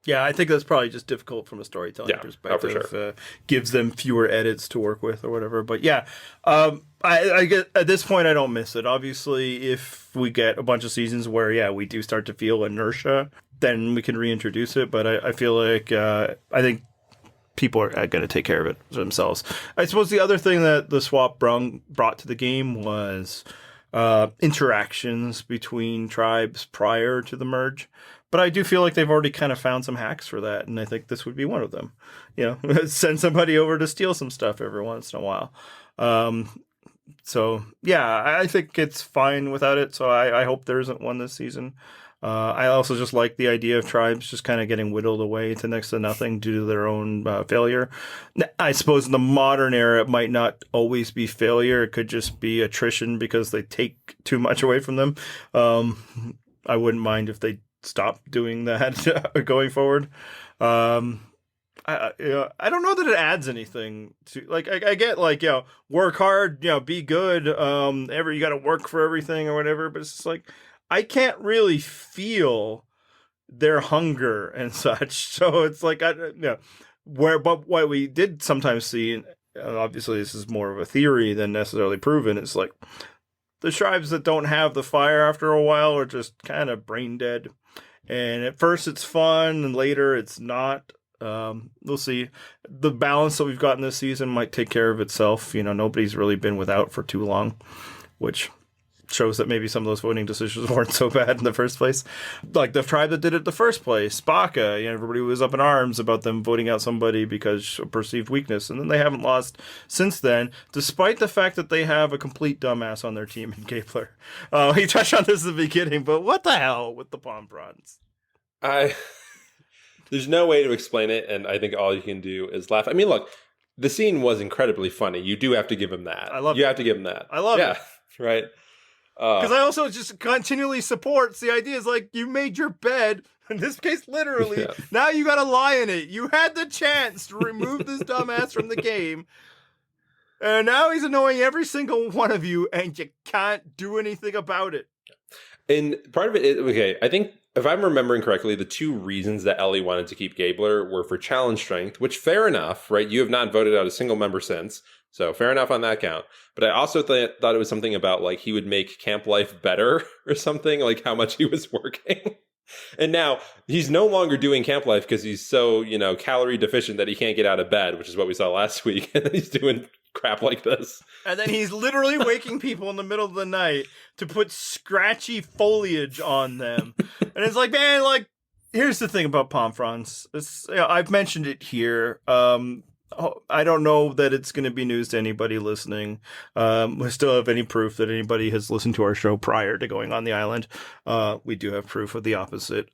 Yeah, I think that's probably just difficult from a storytelling perspective. Oh, for sure. Gives them fewer edits to work with or whatever. But yeah, I get at this point I don't miss it. Obviously, if we get a bunch of seasons where we do start to feel inertia, then we can reintroduce it. But I feel like I think people are going to take care of it themselves. I suppose the other thing that the swap brought to the game was interactions between tribes prior to the merge. But I do feel like they've already kind of found some hacks for that, and I think this would be one of them. Send somebody over to steal some stuff every once in a while. So, yeah, I think it's fine without it, so I hope there isn't one this season. I also just like the idea of tribes just kind of getting whittled away to next to nothing due to their own failure. I suppose in the modern era, it might not always be failure. It could just be attrition because they take too much away from them. I wouldn't mind if they stop doing that going forward. I don't know that it adds anything to I get work hard, be good. You got to work for everything or whatever, but it's just like I can't really feel their hunger and such. So it's like but what we did sometimes see, and obviously this is more of a theory than necessarily proven. It's like the tribes that don't have the fire after a while are just kind of brain dead. And at first it's fun, and later it's not. We'll see. The balance that we've gotten this season might take care of itself. Nobody's really been without for too long, which shows that maybe some of those voting decisions weren't so bad in the first place. Like the tribe that did it the first place, Baka, everybody was up in arms about them voting out somebody because of perceived weakness, and then they haven't lost since then, despite the fact that they have a complete dumbass on their team in Gabler. He touched on this at the beginning, but what the hell with the palm fronds? There's no way to explain it, and I think all you can do is laugh. I mean, look, the scene was incredibly funny. You do have to give him that. You have to give him that. I love it. Yeah, right. Because I also just continually supports the idea is like, you made your bed, in this case literally, now you gotta lie in it. You had the chance to remove this dumbass from the game, and now he's annoying every single one of you, and you can't do anything about it. And part of it is, okay, I think, if I'm remembering correctly, the two reasons that Ellie wanted to keep Gabler were for challenge strength, which fair enough, right? You have not voted out a single member since, so fair enough on that count. But I also thought it was something about he would make camp life better or something, like how much he was working. And now he's no longer doing camp life because he's so, calorie deficient that he can't get out of bed, which is what we saw last week. And he's doing crap like this. And then he's literally waking people in the middle of the night to put scratchy foliage on them. And it's like, man, here's the thing about palm fronds. I've mentioned it here. I don't know that it's going to be news to anybody listening. We still have any proof that anybody has listened to our show prior to going on the island. We do have proof of the opposite.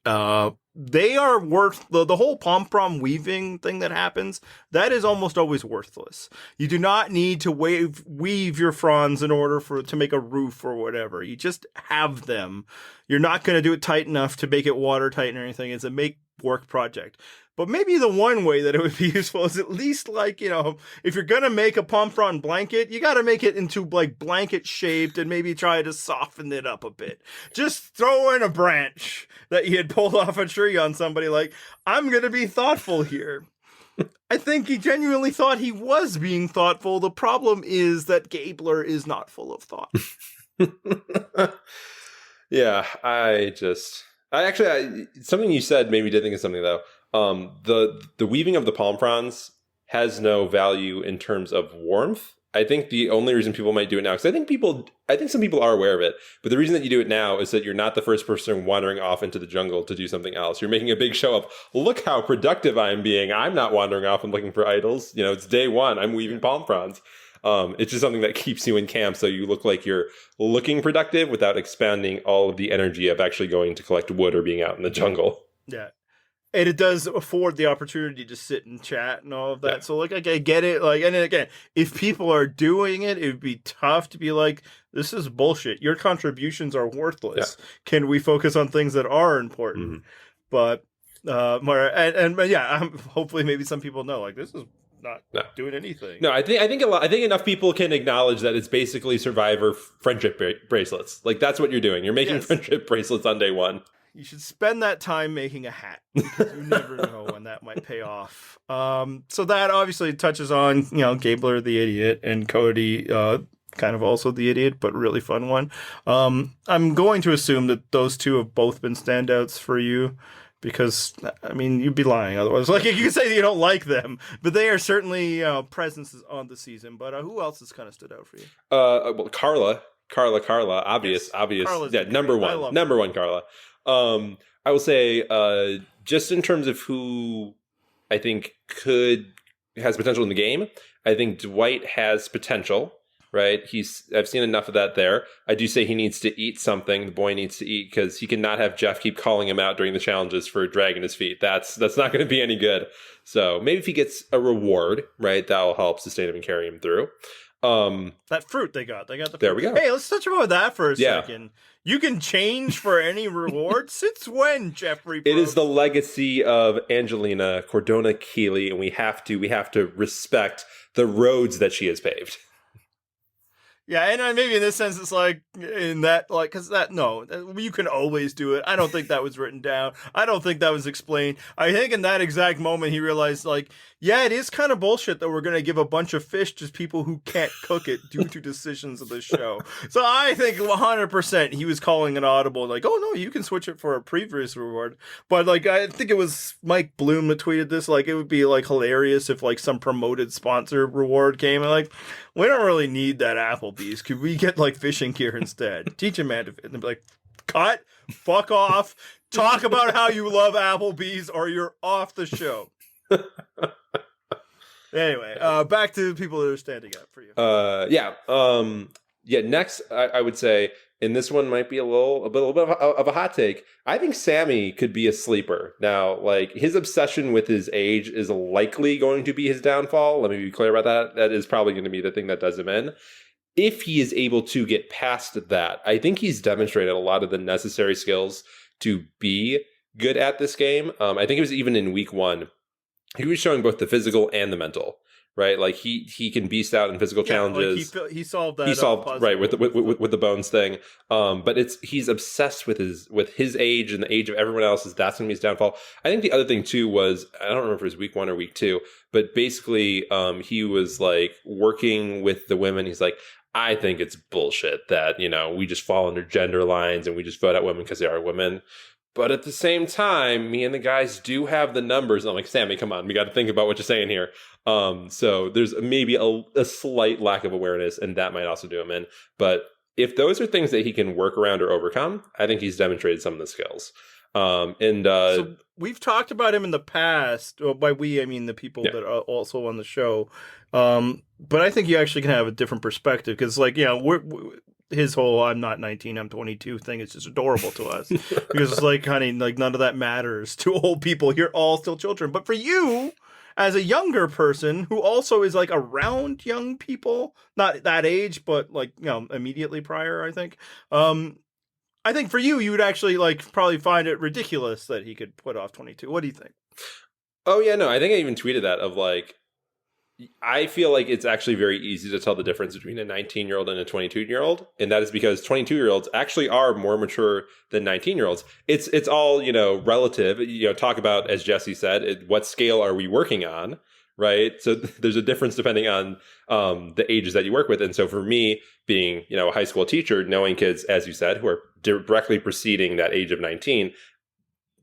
They are worth the whole pom-pom weaving thing that happens. That is almost always worthless. You do not need to weave your fronds in order to make a roof or whatever. You just have them. You're not going to do it tight enough to make it watertight or anything. It's a make work project. But maybe the one way that it would be useful is at least if you're going to make a palm frond blanket, you got to make it into blanket shaped and maybe try to soften it up a bit. Just throw in a branch that you had pulled off a tree on somebody I'm going to be thoughtful here. I think he genuinely thought he was being thoughtful. The problem is that Gabler is not full of thought. Yeah, something you said made me think of something though. The weaving of the palm fronds has no value in terms of warmth. I think the only reason people might do it now, because I think some people are aware of it, but the reason that you do it now is that you're not the first person wandering off into the jungle to do something else. You're making a big show of, look how productive I'm being. I'm not wandering off and looking for idols. It's day one. I'm weaving palm fronds. It's just something that keeps you in camp, so you look like you're looking productive without expanding all of the energy of actually going to collect wood or being out in the jungle. Yeah. And it does afford the opportunity to sit and chat and all of that. Yeah. So, I get it. And again, if people are doing it, it would be tough to be this is bullshit. Your contributions are worthless. Yeah. Can we focus on things that are important? Mm-hmm. But, hopefully maybe some people know, this is not doing anything. No, I think enough people can acknowledge that it's basically Survivor friendship bracelets. That's what you're doing. You're making friendship bracelets on day one. You should spend that time making a hat, because you never know when that might pay off. So that obviously touches on, Gabler the idiot and Cody, kind of also the idiot, but really fun one. I'm going to assume that those two have both been standouts for you, because, I mean, you'd be lying otherwise. Like, you can say that you don't like them, but they are certainly presences on the season. But who else has kind of stood out for you? Well, Carla, obvious. Carla's Yeah, number one, Carla. I will say, just in terms of who I think has potential in the game, I think Dwight has potential, right? I've seen enough of that there. I do say he needs to eat something. The boy needs to eat, because he cannot have Jeff keep calling him out during the challenges for dragging his feet. That's not going to be any good. So maybe if he gets a reward, right, that'll help sustain him and carry him through. That fruit they got the fruit. There we go. Hey, let's touch about that for a second. You can change for any reward. Since when, Jeffrey? It is the legacy of Angelina Cordona Keeley, and we have to respect the roads that she has paved. Yeah, and maybe in this sense, it's like, because you can always do it. I don't think that was written down. I don't think that was explained. I think in that exact moment, he realized, it is kind of bullshit that we're going to give a bunch of fish to people who can't cook it due to decisions of the show. So I think 100% he was calling an audible, oh, no, you can switch it for a previous reward. But, I think it was Mike Bloom that tweeted this, it would be, hilarious if, some promoted sponsor reward came, and, we don't really need that Applebee's. Could we get fishing gear instead? Teach a man to fit. And be cut, fuck off, talk about how you love Applebee's, or you're off the show. Anyway, back to people that are standing up for you. Next, I would say, and this one might be a little bit of a hot take. I think Sammy could be a sleeper. Now, his obsession with his age is likely going to be his downfall. Let me be clear about that. That is probably going to be the thing that does him in. If he is able to get past that, I think he's demonstrated a lot of the necessary skills to be good at this game. I think it was even in week 1. He was showing both the physical and the mental. Right, he can beast out in physical challenges. He solved that. He solved right with the bones thing. But he's obsessed with his age and the age of everyone else's. That's gonna be his downfall. I think the other thing too was, I don't remember if it was week 1 or week 2, but basically he was working with the women. He's I think it's bullshit that we just fall under gender lines and we just vote out women because they are women. But at the same time, me and the guys do have the numbers. And I'm Sammy, come on, we got to think about what you're saying here. So there's maybe a slight lack of awareness, and that might also do him in. But if those are things that he can work around or overcome, I think he's demonstrated some of the skills. So we've talked about him in the past. Well, by we, I mean the people that are also on the show. But I think you actually can have a different perspective, because his whole "I'm not 19, I'm 22" thing is just adorable to us, because it's honey, none of that matters to old people. You're all still children. But for you, as a younger person who also is around young people, not that age, but immediately prior, I think. I think for you, you would actually probably find it ridiculous that he could put off 22. What do you think? Oh yeah, no, I think I even tweeted that of I feel like it's actually very easy to tell the difference between a 19-year-old and a 22-year-old. And that is because 22-year-olds actually are more mature than 19-year-olds. It's all, relative. Talk about, as Jesse said, what scale are we working on, right? So there's a difference depending on the ages that you work with. And so for me, being, a high school teacher, knowing kids, as you said, who are directly preceding that age of 19,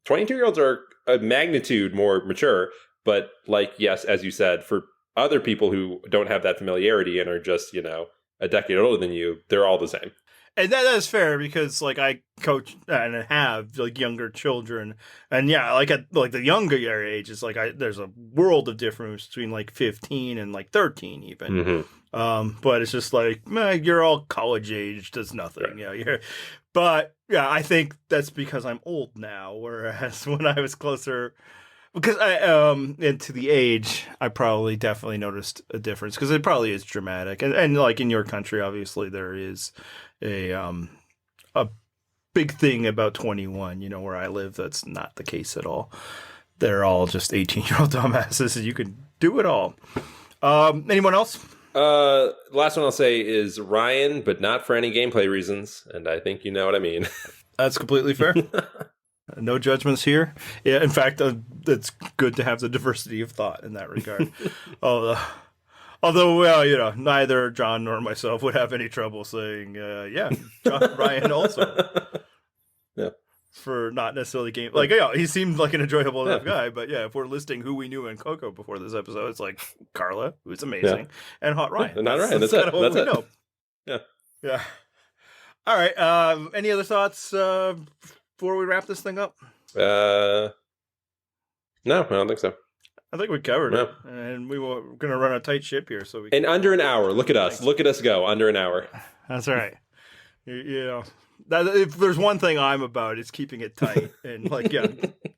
22-year-olds are a magnitude more mature. But yes, as you said, for other people who don't have that familiarity and are just, a decade older than you, they're all the same. And that is fair, because I coach and have younger children, and at the younger ages, there's a world of difference between 15 and 13 even. Mm-hmm. But it's just you're all college age, does nothing. Right. But I think that's because I'm old now, whereas when I was closer. Because into the age, I probably definitely noticed a difference, because it probably is dramatic, and in your country, obviously there is a big thing about 21. Where I live, that's not the case at all. They're all just 18-year-old dumbasses, and you can do it all. Anyone else? The last one I'll say is Ryan, but not for any gameplay reasons, and I think you know what I mean. That's completely fair. No judgments here. Yeah, in fact, it's good to have the diversity of thought in that regard. Although, well, neither John nor myself would have any trouble saying, John Ryan also. Yeah. For not necessarily game. Like, he seemed like an enjoyable enough guy, but if we're listing who we knew in Coco before this episode, it's like Carla, who's amazing, and Hot Ryan. And Hot Ryan, that's it. That's it. Know. Yeah. Yeah. All right. Any other thoughts before we wrap this thing up? No, I don't think so. I think we covered it, and we were going to run a tight ship here, so we. In under an hour, look at us! Look at us go! Under an hour. That's right. If there's one thing I'm about, it's keeping it tight and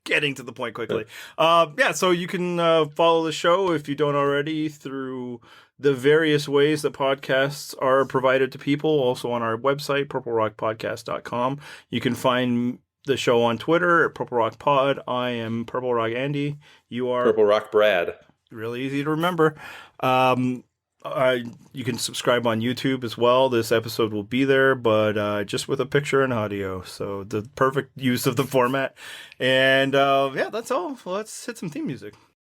getting to the point quickly. So you can follow the show if you don't already through the various ways that podcasts are provided to people. Also on our website, purplerockpodcast.com. You can find the show on Twitter at Purple Rock Pod. I am Purple Rock Andy. You are Purple Rock Brad. Really easy to remember. You can subscribe on YouTube as well. This episode will be there, but just with a picture and audio. So the perfect use of the format. And that's all. Let's hit some theme music.